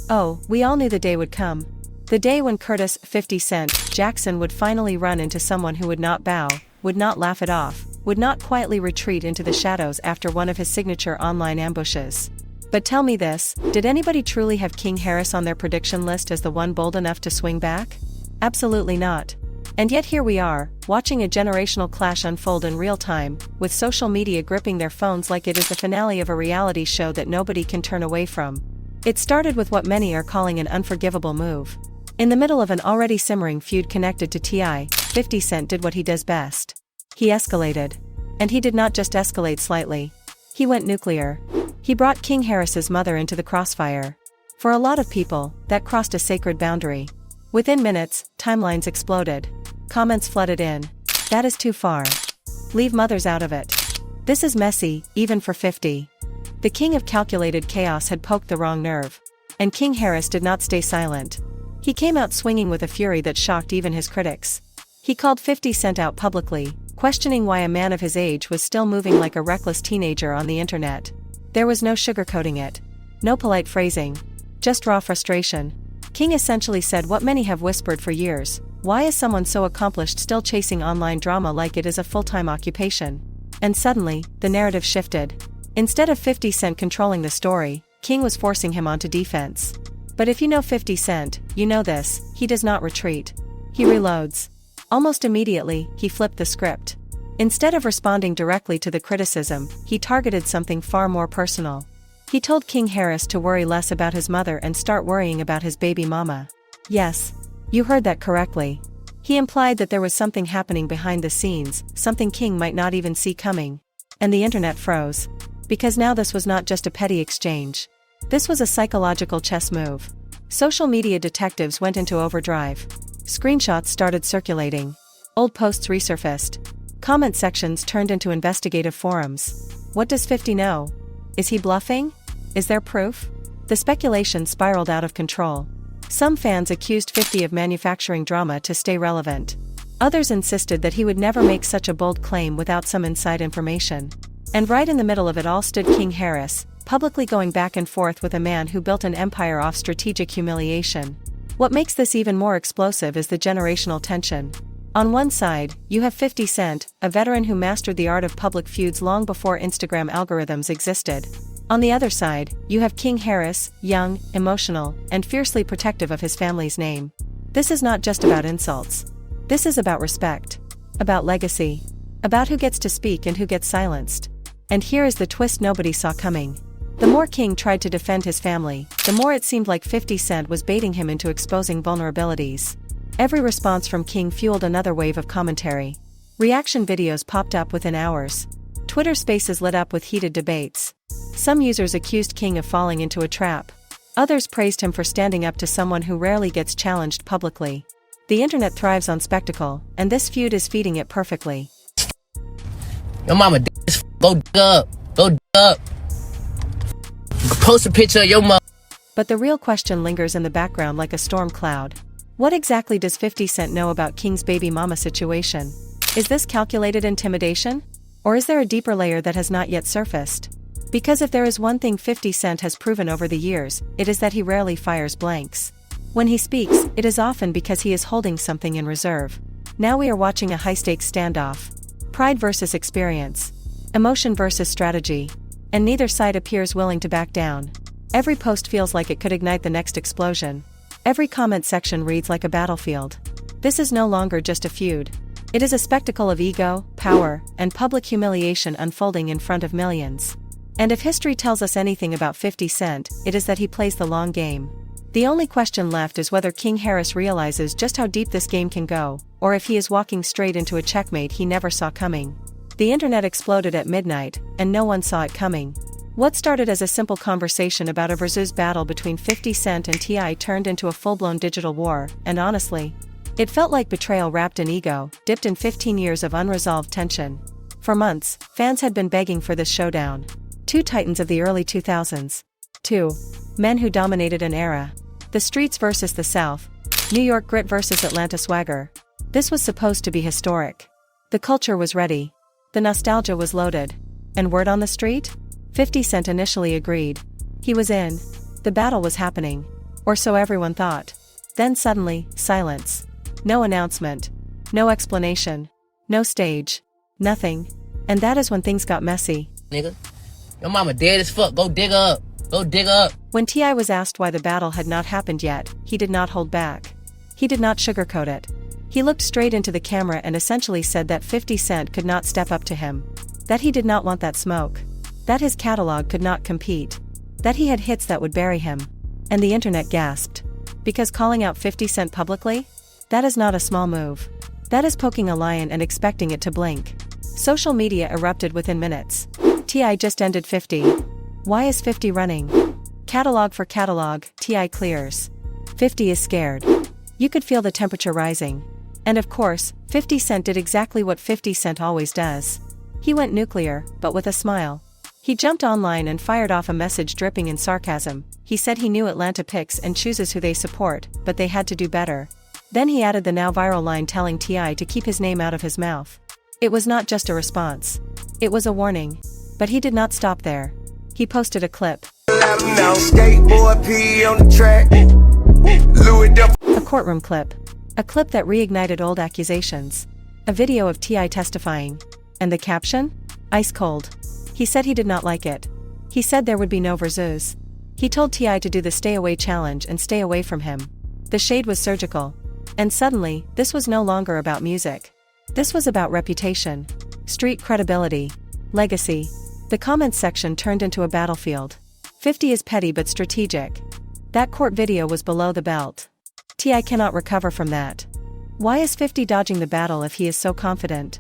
Oh, we all knew the day would come. The day when Curtis 50 Cent Jackson would finally run into someone who would not bow, would not laugh it off, would not quietly retreat into the shadows after one of his signature online ambushes. But tell me this, did anybody truly have King Harris on their prediction list as the one bold enough to swing back? Absolutely not. And yet here we are, watching a generational clash unfold in real time, with social media gripping their phones like it is the finale of a reality show that nobody can turn away from. It started with what many are calling an unforgivable move. In the middle of an already simmering feud connected to T.I., 50 Cent did what he does best. He escalated. And he did not just escalate slightly. He went nuclear. He brought King Harris's mother into the crossfire. For a lot of people, that crossed a sacred boundary. Within minutes, timelines exploded. Comments flooded in. That is too far. Leave mothers out of it. This is messy, even for 50. The king of calculated chaos had poked the wrong nerve. And King Harris did not stay silent. He came out swinging with a fury that shocked even his critics. He called 50 Cent out publicly, questioning why a man of his age was still moving like a reckless teenager on the internet. There was no sugarcoating it. No polite phrasing. Just raw frustration. King essentially said what many have whispered for years: why is someone so accomplished still chasing online drama like it is a full-time occupation? And suddenly, the narrative shifted. Instead of 50 Cent controlling the story, King was forcing him onto defense. But if you know 50 Cent, you know this: he does not retreat. He reloads. Almost immediately, he flipped the script. Instead of responding directly to the criticism, he targeted something far more personal. He told King Harris to worry less about his mother and start worrying about his baby mama. Yes, you heard that correctly. He implied that there was something happening behind the scenes, something King might not even see coming. And the internet froze. Because now this was not just a petty exchange. This was a psychological chess move. Social media detectives went into overdrive. Screenshots started circulating. Old posts resurfaced. Comment sections turned into investigative forums. What does 50 know? Is he bluffing? Is there proof? The speculation spiraled out of control. Some fans accused 50 of manufacturing drama to stay relevant. Others insisted that he would never make such a bold claim without some inside information. And right in the middle of it all stood King Harris, publicly going back and forth with a man who built an empire off strategic humiliation. What makes this even more explosive is the generational tension. On one side, you have 50 Cent, a veteran who mastered the art of public feuds long before Instagram algorithms existed. On the other side, you have King Harris, young, emotional, and fiercely protective of his family's name. This is not just about insults. This is about respect. About legacy. About who gets to speak and who gets silenced. And here is the twist nobody saw coming. The more King tried to defend his family, the more it seemed like 50 Cent was baiting him into exposing vulnerabilities. Every response from King fueled another wave of commentary. Reaction videos popped up within hours. Twitter Spaces lit up with heated debates. Some users accused King of falling into a trap. Others praised him for standing up to someone who rarely gets challenged publicly. The internet thrives on spectacle, and this feud is feeding it perfectly. Your mama go up. Go up. Post a picture of your mama. But the real question lingers in the background like a storm cloud. What exactly does 50 Cent know about King's baby mama situation? Is this calculated intimidation? Or is there a deeper layer that has not yet surfaced? Because if there is one thing 50 Cent has proven over the years, it is that he rarely fires blanks. When he speaks, it is often because he is holding something in reserve. Now we are watching a high-stakes standoff. Pride versus experience. Emotion versus strategy. And neither side appears willing to back down. Every post feels like it could ignite the next explosion. Every comment section reads like a battlefield. This is no longer just a feud. It is a spectacle of ego, power, and public humiliation unfolding in front of millions. And if history tells us anything about 50 Cent, it is that he plays the long game. The only question left is whether King Harris realizes just how deep this game can go, or if he is walking straight into a checkmate he never saw coming. The internet exploded at midnight, and no one saw it coming. What started as a simple conversation about a Verzuz battle between 50 Cent and T.I. turned into a full-blown digital war, and honestly, it felt like betrayal wrapped in ego, dipped in 15 years of unresolved tension. For months, fans had been begging for this showdown. Two titans of the early 2000s. Two men who dominated an era. The streets versus the South. New York grit versus Atlanta swagger. This was supposed to be historic. The culture was ready. The nostalgia was loaded. And word on the street? 50 Cent initially agreed. He was in. The battle was happening. Or so everyone thought. Then suddenly, silence. No announcement. No explanation. No stage. Nothing. And that is when things got messy. Nigga, your mama dead as fuck. Go dig her up. Go dig her up. When T.I. was asked why the battle had not happened yet, he did not hold back. He did not sugarcoat it. He looked straight into the camera and essentially said that 50 Cent could not step up to him. That he did not want that smoke. That his catalog could not compete. That he had hits that would bury him. And the internet gasped. Because calling out 50 Cent publicly? That is not a small move. That is poking a lion and expecting it to blink. Social media erupted within minutes. T.I. just ended 50. Why is 50 running? Catalog for catalog, T.I. clears. 50 is scared. You could feel the temperature rising. And of course, 50 Cent did exactly what 50 Cent always does. He went nuclear, but with a smile. He jumped online and fired off a message dripping in sarcasm. He said he knew Atlanta picks and chooses who they support, but they had to do better. Then he added the now viral line telling T.I. to keep his name out of his mouth. It was not just a response. It was a warning. But he did not stop there. He posted a clip. A courtroom clip. A clip that reignited old accusations. A video of T.I. testifying. And the caption? Ice cold. He said he did not like it. He said there would be no Verzuz. He told T.I. to do the stay away challenge and stay away from him. The shade was surgical. And suddenly, this was no longer about music. This was about reputation. Street credibility. Legacy. The comments section turned into a battlefield. 50 is petty but strategic. That court video was below the belt. T.I. cannot recover from that. Why is 50 dodging the battle if he is so confident?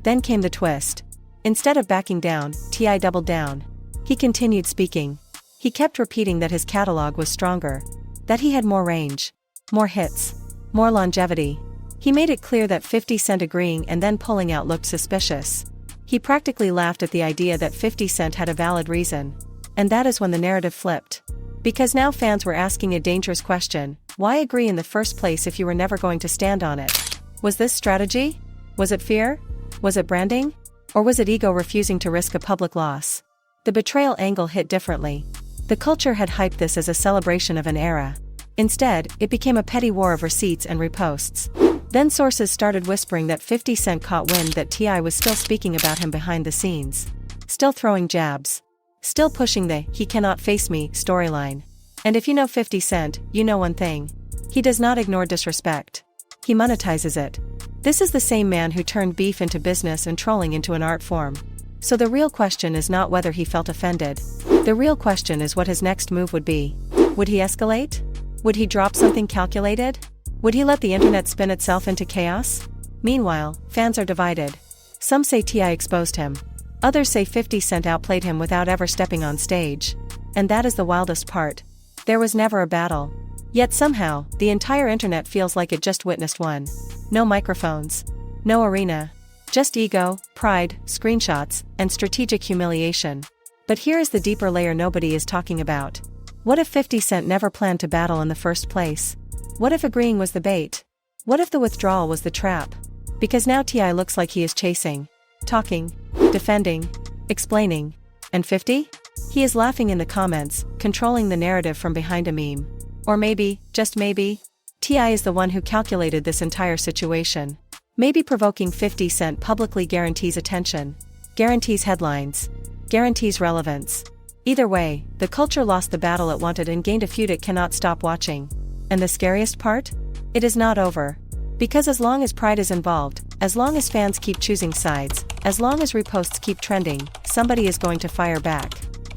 Then came the twist. Instead of backing down, T.I. doubled down. He continued speaking. He kept repeating that his catalog was stronger. That he had more range. More hits. More longevity. He made it clear that 50 Cent agreeing and then pulling out looked suspicious. He practically laughed at the idea that 50 Cent had a valid reason. And that is when the narrative flipped. Because now fans were asking a dangerous question: why agree in the first place if you were never going to stand on it? Was this strategy? Was it fear? Was it branding? Or was it ego refusing to risk a public loss? The betrayal angle hit differently. The culture had hyped this as a celebration of an era. Instead, it became a petty war of receipts and reposts. Then sources started whispering that 50 Cent caught wind that T.I. was still speaking about him behind the scenes. Still throwing jabs. Still pushing the "he cannot face me" storyline. And if you know 50 Cent, you know one thing. He does not ignore disrespect. He monetizes it. This is the same man who turned beef into business and trolling into an art form. So the real question is not whether he felt offended. The real question is what his next move would be. Would he escalate? Would he drop something calculated? Would he let the internet spin itself into chaos? Meanwhile, fans are divided. Some say T.I. exposed him. Others say 50 Cent outplayed him without ever stepping on stage. And that is the wildest part. There was never a battle. Yet somehow, the entire internet feels like it just witnessed one. No microphones. No arena. Just ego, pride, screenshots, and strategic humiliation. But here is the deeper layer nobody is talking about. What if 50 Cent never planned to battle in the first place? What if agreeing was the bait? What if the withdrawal was the trap? Because now T.I. looks like he is chasing, talking, defending, explaining. And 50? He is laughing in the comments, controlling the narrative from behind a meme. Or maybe, just maybe, T.I. is the one who calculated this entire situation. Maybe provoking 50 Cent publicly guarantees attention, guarantees headlines, guarantees relevance. Either way, the culture lost the battle it wanted and gained a feud it cannot stop watching. And the scariest part? It is not over. Because as long as pride is involved, as long as fans keep choosing sides, as long as reposts keep trending, somebody is going to fire back.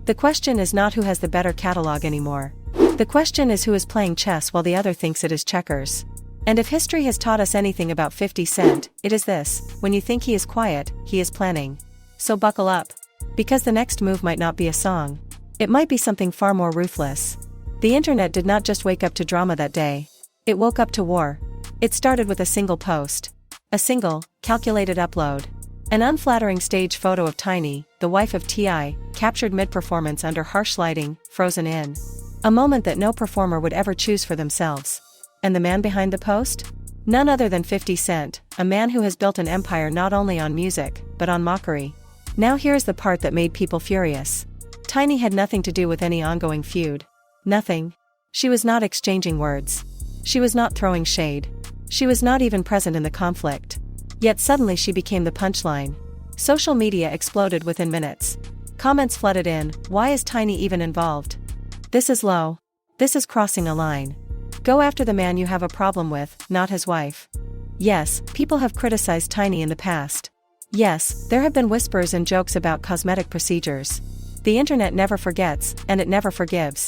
The question is not who has the better catalog anymore. The question is who is playing chess while the other thinks it is checkers. And if history has taught us anything about 50 Cent, it is this: when you think he is quiet, he is planning. So buckle up. Because the next move might not be a song. It might be something far more ruthless. The internet did not just wake up to drama that day. It woke up to war. It started with a single post. A single, calculated upload. An unflattering stage photo of Tiny, the wife of T.I., captured mid-performance under harsh lighting, frozen in. A moment that no performer would ever choose for themselves. And the man behind the post? None other than 50 Cent, a man who has built an empire not only on music, but on mockery. Now here's the part that made people furious. Tiny had nothing to do with any ongoing feud. Nothing. She was not exchanging words. She was not throwing shade. She was not even present in the conflict. Yet suddenly she became the punchline. Social media exploded within minutes. Comments flooded in. Why is Tiny even involved? This is low. This is crossing a line. Go after the man you have a problem with, not his wife. Yes, people have criticized Tiny in the past. Yes, there have been whispers and jokes about cosmetic procedures. The internet never forgets, and it never forgives.